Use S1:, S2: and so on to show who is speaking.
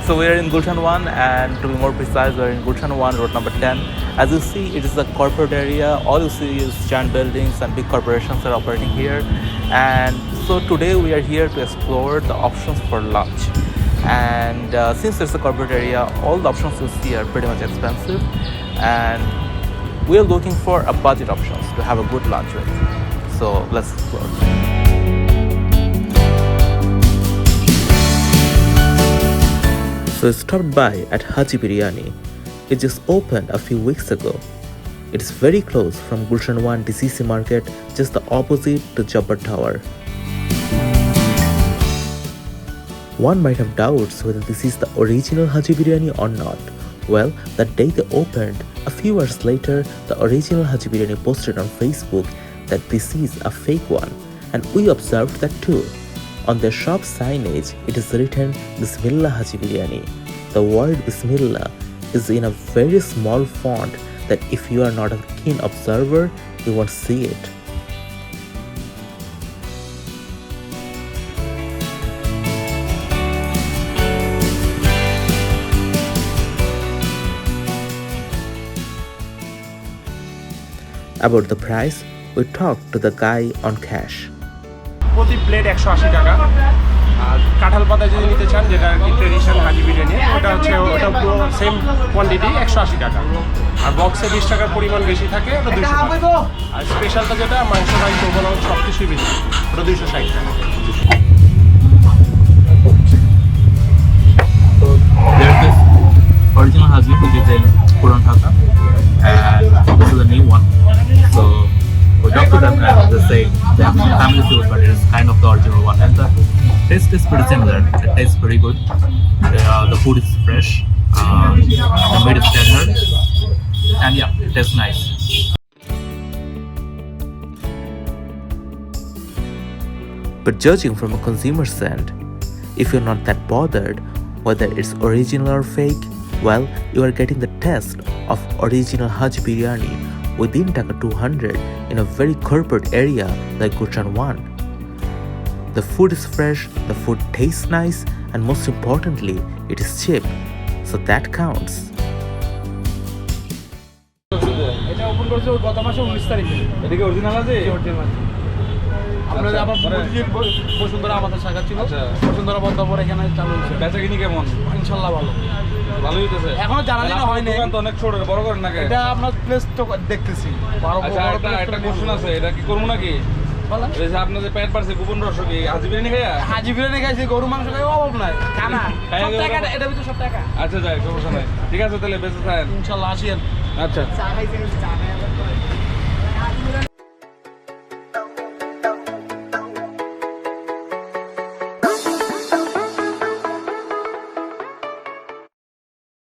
S1: So we are in Gulshan 1, and to be more precise, we are in Gulshan 1, road number 10. As you see, it is a corporate area. All you see is giant buildings and big corporations are operating here. And so today we are here to explore the options for lunch. And since it's a corporate area, all the options you see are pretty much expensive. And we are looking for a budget options to have a good lunch with. So let's explore. So I stopped by at Haji Biryani. It just opened a few weeks ago. It is very close from Gulshan 1 DCC market, just the opposite to Jabbar Tower. One might have doubts whether this is the original Haji Biryani or not. Well, the day they opened, a few hours later, the original Haji Biryani posted on Facebook that this is a fake one, and we observed that too. On their shop signage, it is written Bismillah Haji Biryani. The word Bismillah is in a very small font that if you are not a keen observer, you won't see it. About the price, we talked to the guy on cash.
S2: প্রতি plate 180 টাকা। আর কাঁঠাল পাতা যদি নিতে চান, যেটা আর কি traditional হাজি বিরিয়ানি, ওটা হচ্ছে ওটা পুরো সেম কোয়ান্টিটি 180 টাকা। আর বক্সে 20 টাকার পরিমাণ বেশি থাকে, ওটা 200 টাকা। আর স্পেশালটা যেটা মাংস ভাই কোবলা সব কিছুই বেশি, ওটা 260 টাকা।
S1: So there's this original Haji which is in Old Dhaka, and this is a new one. So we talked to them and they say they have family food, but it is kind of the original one. And the taste is pretty similar. It tastes pretty good. The food is fresh. The meat is tender. And yeah, it tastes nice. But judging from a consumer's end, if you're not that bothered whether it's original or fake, well, you are getting the taste of original Haji Biryani within Dhaka 200 in a very corporate area like Gulshan 1. The food is fresh, the food tastes nice, and most importantly, it is cheap. So that counts.
S2: এটা open করেছে গত মাসে 19 তারিখে। এটা কি original আছে? Original. আপনাদের আবার বসুন্ধরা আমাদের শাখা ছিল। বসুন্ধরা বন্ধ করে এখানে চালু হয়েছে। বেচাকিনি কেমন? ইনশাআল্লাহ ভালো। ভালোই হইতেছে। এখনো জানাজানি হয়নি। দোকান তো অনেক ছোট, বড় করেন নাকি? এটা আপনার প্লেস তো দেখতেছি। আচ্ছা, একটা কোশ্চেন আছে, এটা কি করব নাকি? বলেন। এই যে আপনাদের পেট পারছে গোপন রহস্য কি? হাজি বিরিয়ানি খায়া? হাজি বিরিয়ানি খাইছি, গরু মাংস খাই অভাব নাই। খানা। সব টাকা এটা ভিতর সব টাকা। আচ্ছা যাই, সমস্যা নাই। ঠিক আছে তাহলে বেঁচে থাকেন। ইনশাআল্লাহ আসেন। আচ্ছা। চা খাইছেন, চা নাই।